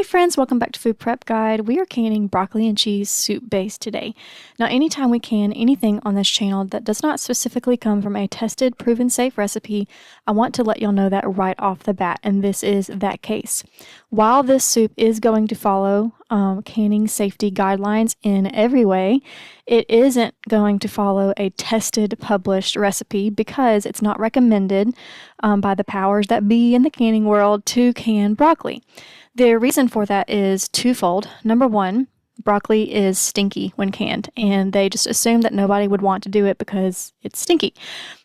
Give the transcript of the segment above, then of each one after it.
friends, welcome back to Food Prep Guide. We are canning broccoli and cheese soup base today. Now anytime we can anything on this channel that does not specifically come from a tested, proven safe recipe, I want to let y'all know that right off the bat, and this is that case. While this soup is going to follow canning safety guidelines in every way, it isn't going to follow a tested, published recipe because it's not recommended by the powers that be in the canning world to can broccoli. The reason for that is twofold. Number one, broccoli is stinky when canned, and they just assume that nobody would want to do it because it's stinky.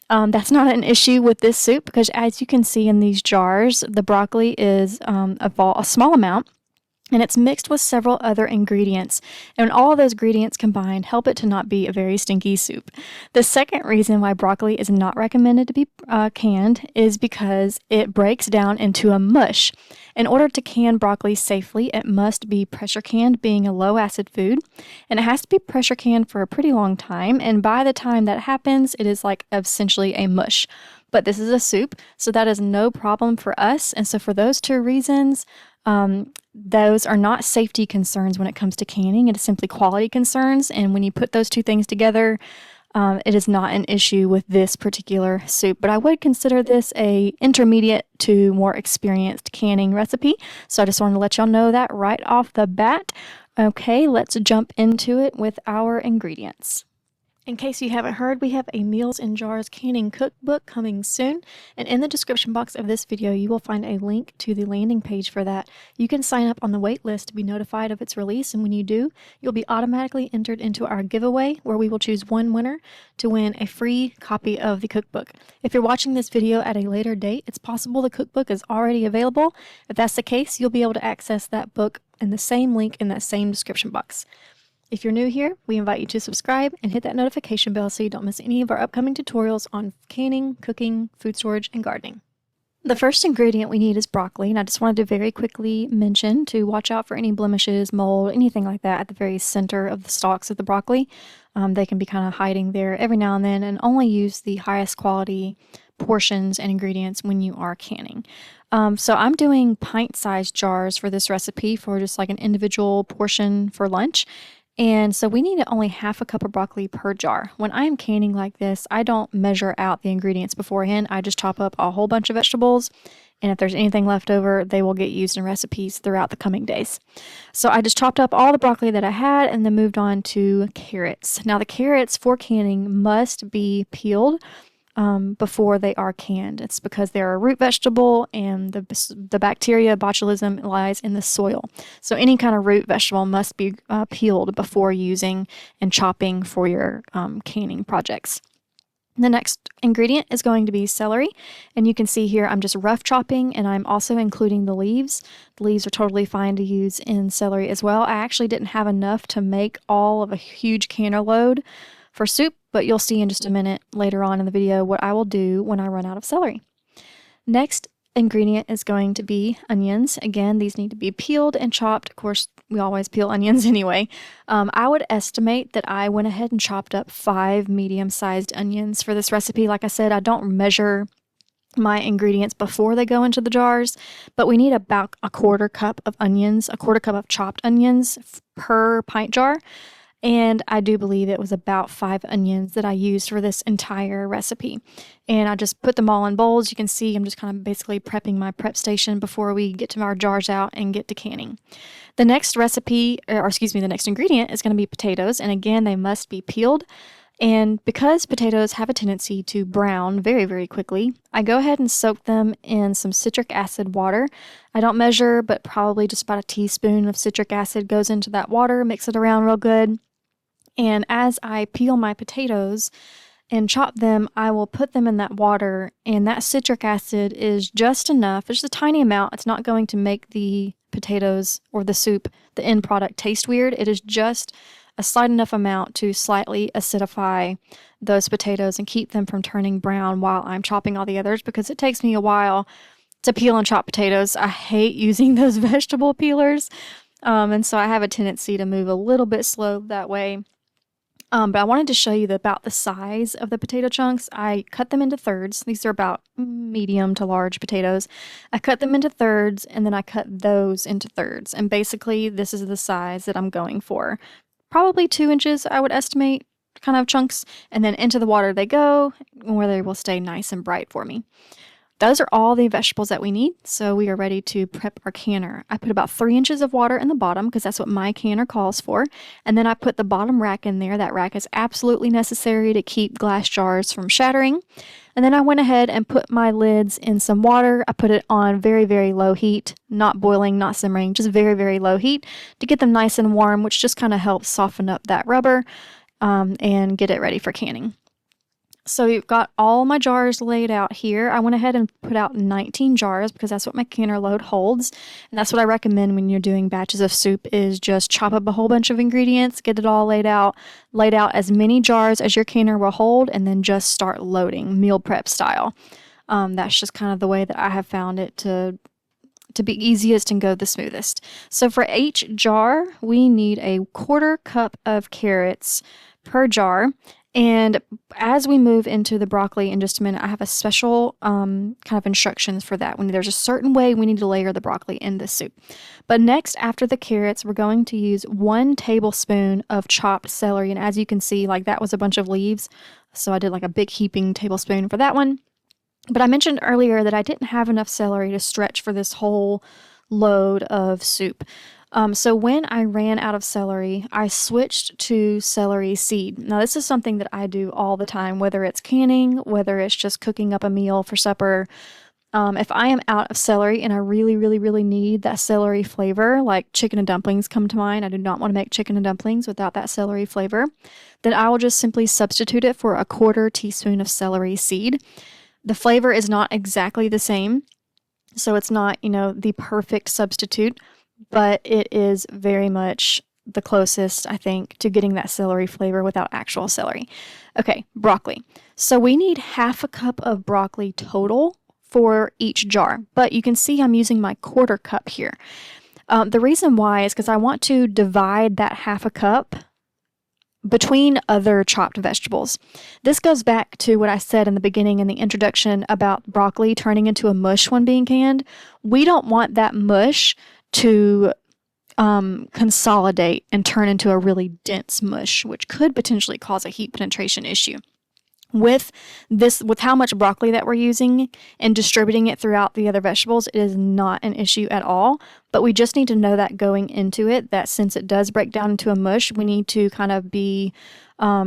That's not an issue with this soup because, as you can see in these jars, the broccoli is a small amount, and it's mixed with several other ingredients, and all of those ingredients combined help it to not be a very stinky soup. The second reason why broccoli is not recommended to be canned is because it breaks down into a mush. In order to can broccoli safely, it must be pressure canned, being a low acid food, and it has to be pressure canned for a pretty long time, and by the time that happens, it is like essentially a mush. But this is a soup, so that is no problem for us, and so for those two reasons, those are not safety concerns when it comes to canning. It is simply quality concerns, and when you put those two things together, it is not an issue with this particular soup. But I would consider this a intermediate to more experienced canning recipe, so I just wanted to let y'all know that right off the bat. Okay, let's jump into it with our ingredients. In case you haven't heard, we have a Meals in Jars canning cookbook coming soon, and in the description box of this video you will find a link to the landing page for that. You can sign up on the wait list to be notified of its release, and when you do, you'll be automatically entered into our giveaway where we will choose one winner to win a free copy of the cookbook. If you're watching this video at a later date, it's possible the cookbook is already available. If that's the case, you'll be able to access that book in the same link in that same description box. If you're new here, we invite you to subscribe and hit that notification bell so you don't miss any of our upcoming tutorials on canning, cooking, food storage, and gardening. The first ingredient we need is broccoli, and I just wanted to very quickly mention to watch out for any blemishes, mold, anything like that at the very center of the stalks of the broccoli. They can be kind of hiding there every now and then, and only use the highest quality portions and ingredients when you are canning. So I'm doing pint-sized jars for this recipe for just like an individual portion for lunch. And so we need only half a cup of broccoli per jar. When I am canning like this, I don't measure out the ingredients beforehand. I just chop up a whole bunch of vegetables, and if there's anything left over, they will get used in recipes throughout the coming days. So I just chopped up all the broccoli that I had and then moved on to carrots. Now the carrots for canning must be peeled before they are canned. It's because they're a root vegetable, and the bacteria botulism lies in the soil. So any kind of root vegetable must be peeled before using and chopping for your canning projects. The next ingredient is going to be celery, and you can see here I'm just rough chopping, and I'm also including the leaves. The leaves are totally fine to use in celery as well. I actually didn't have enough to make all of a huge canner load for soup, but you'll see in just a minute later on in the video what I will do when I run out of celery. Next ingredient is going to be onions. Again, these need to be peeled and chopped. Of course, we always peel onions anyway. I would estimate that I went ahead and chopped up 5 medium-sized onions for this recipe. Like I said, I don't measure my ingredients before they go into the jars, but we need about a quarter cup of onions, a quarter cup of chopped onions per pint jar. And I do believe it was about 5 onions that I used for this entire recipe. And I just put them all in bowls. You can see I'm just kind of basically prepping my prep station before we get to our jars out and get to canning. The next the next ingredient is going to be potatoes. And again, they must be peeled. And because potatoes have a tendency to brown very, very quickly, I go ahead and soak them in some citric acid water. I don't measure, but probably just about a teaspoon of citric acid goes into that water, mix it around real good. And as I peel my potatoes and chop them, I will put them in that water, and that citric acid is just enough. It's just a tiny amount. It's not going to make the potatoes or the soup, the end product, taste weird. It is just a slight enough amount to slightly acidify those potatoes and keep them from turning brown while I'm chopping all the others, because it takes me a while to peel and chop potatoes. I hate using those vegetable peelers, and so I have a tendency to move a little bit slow that way. But I wanted to show you about the size of the potato chunks. I cut them into thirds. These are about medium to large potatoes. I cut them into thirds, and then I cut those into thirds. And basically, this is the size that I'm going for. Probably 2 inches, I would estimate, kind of chunks. And then into the water they go, where they will stay nice and bright for me. Those are all the vegetables that we need, so we are ready to prep our canner. I put about 3 inches of water in the bottom because that's what my canner calls for, and then I put the bottom rack in there. That rack is absolutely necessary to keep glass jars from shattering. And then I went ahead and put my lids in some water. I put it on very, very low heat, not boiling, not simmering, just very, very low heat to get them nice and warm, which just kind of helps soften up that rubber and get it ready for canning. So you've got all my jars laid out here. I went ahead and put out 19 jars because that's what my canner load holds. And that's what I recommend when you're doing batches of soup is just chop up a whole bunch of ingredients, get it all laid out as many jars as your canner will hold, and then just start loading, meal prep style. That's just kind of the way that I have found it to be easiest and go the smoothest. So for each jar, we need a 1/4 cup of carrots per jar. And as we move into the broccoli in just a minute, I have a special kind of instructions for that. When there's a certain way we need to layer the broccoli in this soup. But next, after the carrots, we're going to use 1 tablespoon of chopped celery. And as you can see, like that was a bunch of leaves. So I did like a big heaping tablespoon for that one. But I mentioned earlier that I didn't have enough celery to stretch for this whole load of soup. So when I ran out of celery, I switched to celery seed. Now, this is something that I do all the time, whether it's canning, whether it's just cooking up a meal for supper. If I am out of celery and I really, really, really need that celery flavor, like chicken and dumplings come to mind, I do not want to make chicken and dumplings without that celery flavor, then I will just simply substitute it for a 1/4 teaspoon of celery seed. The flavor is not exactly the same, so it's not, the perfect substitute, but it is very much the closest, I think, to getting that celery flavor without actual celery. Okay, broccoli. So we need 1/2 cup of broccoli total for each jar, but you can see I'm using my 1/4 cup here. The reason why is because I want to divide that 1/2 cup between other chopped vegetables. This goes back to what I said in the beginning in the introduction about broccoli turning into a mush when being canned. We don't want that mush to consolidate and turn into a really dense mush, which could potentially cause a heat penetration issue. With how much broccoli that we're using and distributing it throughout the other vegetables, it is not an issue at all. But we just need to know that going into it, that since it does break down into a mush, we need to kind of be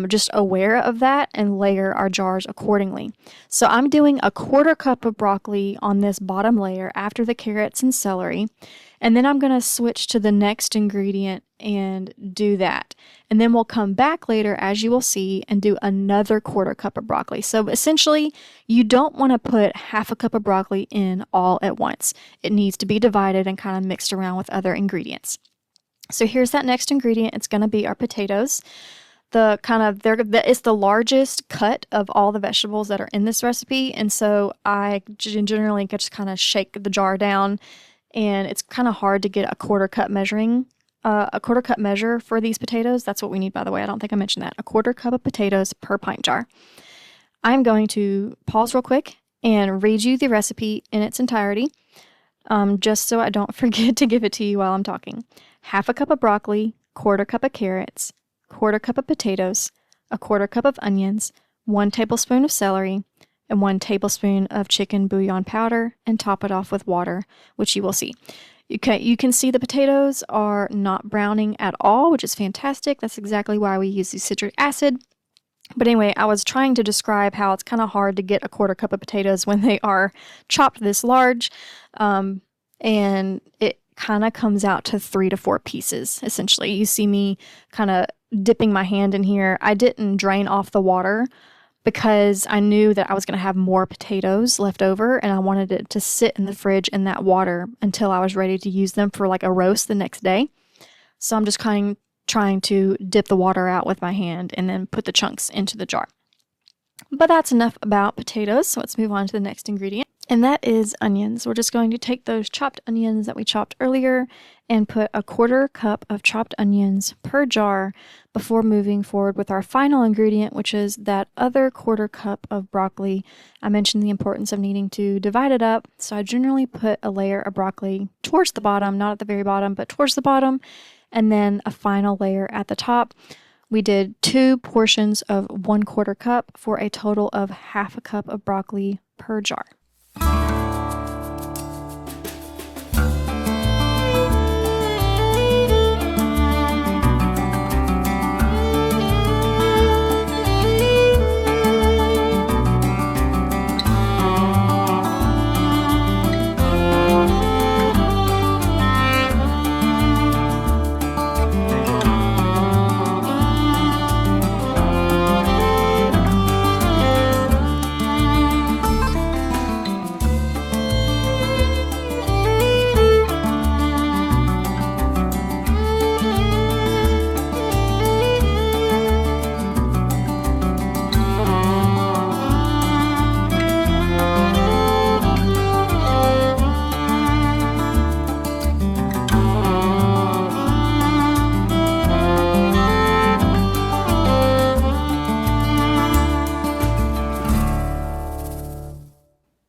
just aware of that and layer our jars accordingly. So I'm doing a 1/4 cup of broccoli on this bottom layer after the carrots and celery. And then I'm going to switch to the next ingredient and do that. And then we'll come back later, as you will see, and do another 1/4 cup of broccoli. So essentially, you don't want to put 1/2 cup of broccoli in all at once. It needs to be divided and kind of mixed around with other ingredients. So here's that next ingredient. It's going to be our potatoes. It's the largest cut of all the vegetables that are in this recipe. And so I generally just kind of shake the jar down, and it's kind of hard to get a 1/4 cup measure for these potatoes. That's what we need, by the way. I don't think I mentioned that. A 1/4 cup of potatoes per pint jar. I'm going to pause real quick and read you the recipe in its entirety, just so I don't forget to give it to you while I'm talking. 1/2 cup of broccoli, 1/4 cup of carrots, 1/4 cup of potatoes, a 1/4 cup of onions, 1 tablespoon of celery, and 1 tablespoon of chicken bouillon powder, and top it off with water, which you will see. You can see the potatoes are not browning at all, which is fantastic. That's exactly why we use the citric acid. But anyway, I was trying to describe how it's kind of hard to get a 1/4 cup of potatoes when they are chopped this large, and it kind of comes out to 3 to 4 pieces, essentially. You see me kind of dipping my hand in here. I didn't drain off the water because I knew that I was going to have more potatoes left over, and I wanted it to sit in the fridge in that water until I was ready to use them for like a roast the next day. So I'm just trying to dip the water out with my hand and then put the chunks into the jar. But that's enough about potatoes, so let's move on to the next ingredient. And that is onions. We're just going to take those chopped onions that we chopped earlier and put a 1/4 cup of chopped onions per jar before moving forward with our final ingredient, which is that other 1/4 cup of broccoli. I mentioned the importance of needing to divide it up, so I generally put a layer of broccoli towards the bottom, not at the very bottom, but towards the bottom, and then a final layer at the top. We did 2 portions of 1/4 cup for a total of 1/2 cup of broccoli per jar.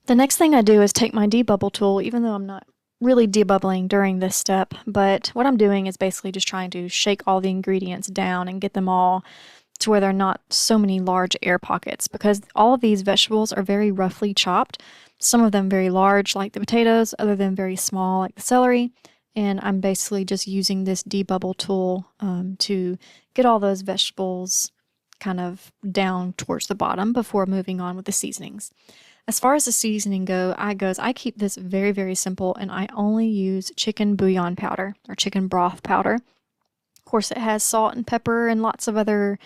The next thing I do is take my debubble tool, even though I'm not really debubbling during this step, but what I'm doing is basically just trying to shake all the ingredients down and get them all to where there are not so many large air pockets, because all of these vegetables are very roughly chopped, some of them very large like the potatoes, other than very small like the celery, and I'm basically just using this debubble tool to get all those vegetables kind of down towards the bottom before moving on with the seasonings. As far as the seasoning goes, I keep this very, very simple, and I only use chicken bouillon powder or chicken broth powder. Of course, it has salt and pepper and lots of other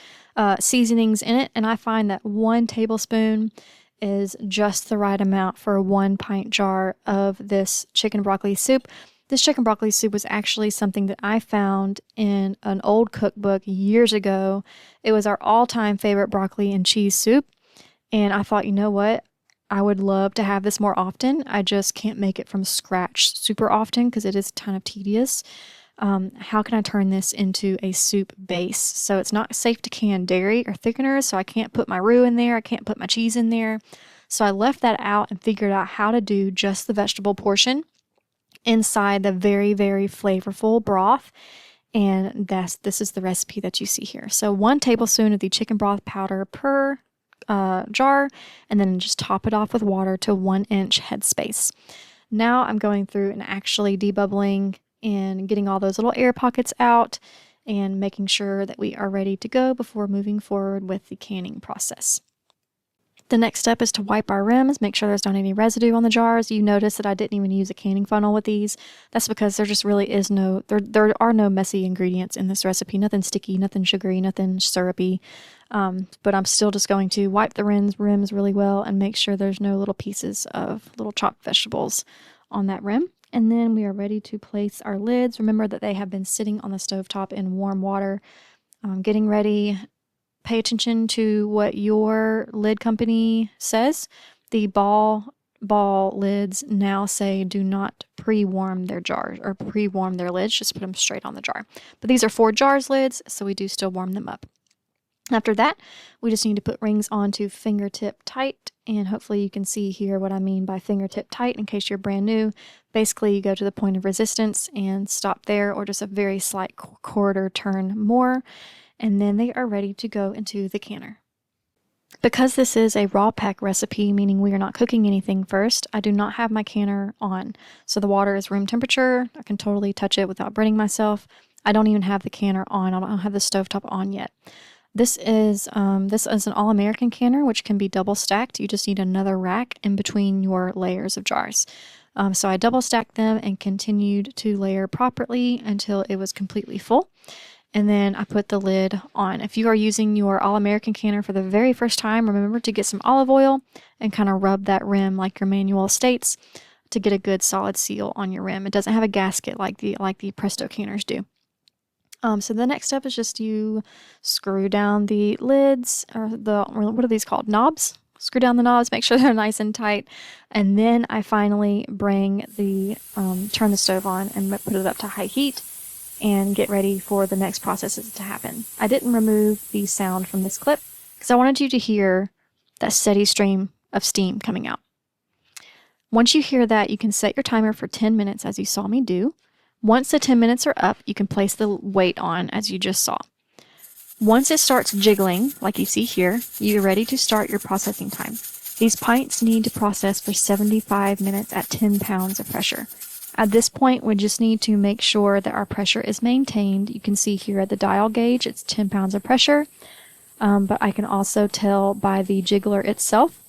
seasonings in it, and I find that 1 tablespoon is just the right amount for a 1 pint jar of this chicken broccoli soup. This chicken broccoli soup was actually something that I found in an old cookbook years ago. It was our all-time favorite broccoli and cheese soup, and I thought, you know what? I would love to have this more often. I just can't make it from scratch super often because it is kind of tedious. How can I turn this into a soup base? So it's not safe to can dairy or thickeners, so I can't put my roux in there. I can't put my cheese in there. So I left that out and figured out how to do just the vegetable portion inside the very, very flavorful broth. And this is the recipe that you see here. So 1 tablespoon of the chicken broth powder per jar, and then just top it off with water to 1-inch headspace. Now I'm going through and actually debubbling and getting all those little air pockets out and making sure that we are ready to go before moving forward with the canning process. The next step is to wipe our rims, make sure there's not any residue on the jars. You notice that I didn't even use a canning funnel with these. That's because there just really is there are no messy ingredients in this recipe. Nothing sticky, nothing sugary, nothing syrupy. But I'm still just going to wipe the rims really well and make sure there's no little pieces of little chopped vegetables on that rim. And then we are ready to place our lids. Remember that they have been sitting on the stovetop in warm water. Getting ready. Pay attention to what your lid company says. The ball lids now say do not pre-warm their jars or pre-warm their lids, just put them straight on the jar. But these are 4 jars lids, so we do still warm them up. After that, we just need to put rings onto fingertip tight, and hopefully you can see here what I mean by fingertip tight in case you're brand new. Basically, you go to the point of resistance and stop there, or just a very slight quarter turn more, and then they are ready to go into the canner. Because this is a raw pack recipe, meaning we are not cooking anything first, I do not have my canner on. So the water is room temperature. I can totally touch it without burning myself. I don't even have the canner on. I don't have the stovetop on yet. This is an all-American canner, which can be double stacked. You just need another rack in between your layers of jars. So I double stacked them and continued to layer properly until it was completely full. And then I put the lid on. If you are using your all-American canner for the very first time, remember to get some olive oil and kind of rub that rim like your manual states to get a good solid seal on your rim. It doesn't have a gasket like the Presto canners do. So the next step is just you screw down the lids, or what are these called? Knobs? screw down the knobs, make sure they're nice and tight. And then I finally bring turn the stove on and put it up to high heat and get ready for the next processes to happen. I didn't remove the sound from this clip because I wanted you to hear that steady stream of steam coming out. Once you hear that, you can set your timer for 10 minutes as you saw me do. Once the 10 minutes are up, you can place the weight on as you just saw. Once it starts jiggling, like you see here, you're ready to start your processing time. These pints need to process for 75 minutes at 10 pounds of pressure. At this point, we just need to make sure that our pressure is maintained. You can see here at the dial gauge, it's 10 pounds of pressure, but I can also tell by the jiggler itself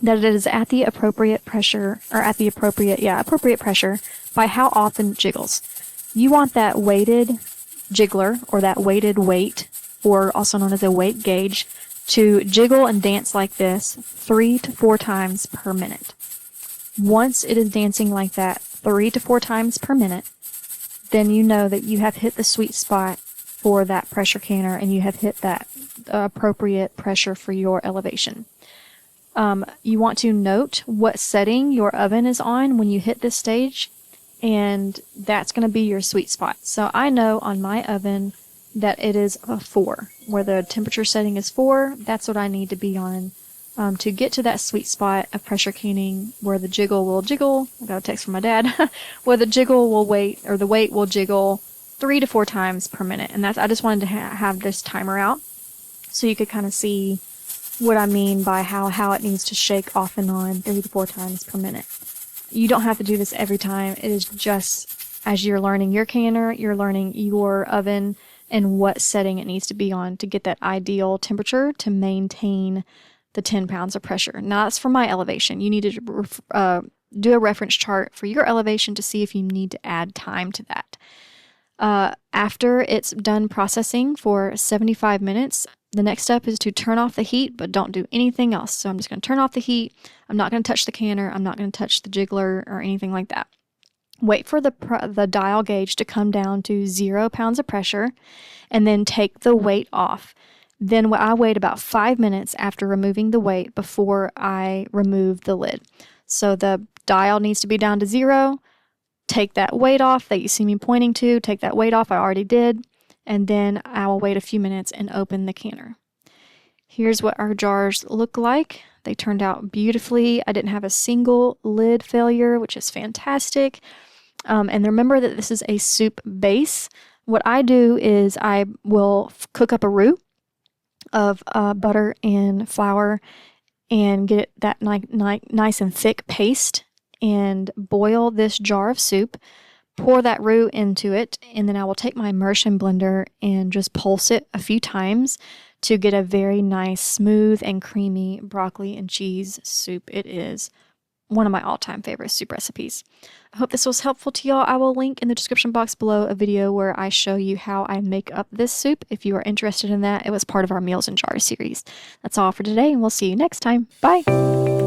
that it is at the appropriate pressure, or at the appropriate pressure by how often it jiggles. You want that weighted jiggler, or that weighted weight, or also known as a weight gauge, to jiggle and dance like this 3 to 4 times per minute. Once it is dancing like that 3 to 4 times per minute, then you know that you have hit the sweet spot for that pressure canner and you have hit that appropriate pressure for your elevation. You want to note what setting your oven is on when you hit this stage, and that's going to be your sweet spot. So I know on my oven that it is a 4, where the temperature setting is 4. That's what I need to be on to get to that sweet spot of pressure canning where the jiggle will jiggle. I got a text from my dad where the jiggle will weight, or the weight will jiggle 3 to 4 times per minute. And that's, I just wanted to have this timer out so you could kind of see what I mean by how it needs to shake off and on 3 to 4 times per minute. You don't have to do this every time. It is just as you're learning your canner, you're learning your oven and what setting it needs to be on to get that ideal temperature to maintain the 10 pounds of pressure. Now that's for my elevation. You need to do a reference chart for your elevation to see if you need to add time to that. After it's done processing for 75 minutes, the next step is to turn off the heat, but don't do anything else. So I'm just going to turn off the heat. I'm not going to touch the canner. I'm not going to touch the jiggler or anything like that. Wait for the dial gauge to come down to 0 pounds of pressure, and then take the weight off. Then I wait about 5 minutes after removing the weight before I remove the lid. So the dial needs to be down to 0. Take that weight off that you see me pointing to. Take that weight off. I already did. And then I will wait a few minutes and open the canner. Here's what our jars look like. They turned out beautifully. I didn't have a single lid failure, which is fantastic. And remember that this is a soup base. What I do is I will cook up a roux of butter and flour and get it that nice and thick paste, and boil this jar of soup. Pour that roux into it, and then I will take my immersion blender and just pulse it a few times to get a very nice, smooth, and creamy broccoli and cheese soup. It is one of my all-time favorite soup recipes. I hope this was helpful to y'all. I will link in the description box below a video where I show you how I make up this soup if you are interested in that. It was part of our Meals in Jars series. That's all for today, and we'll see you next time. Bye!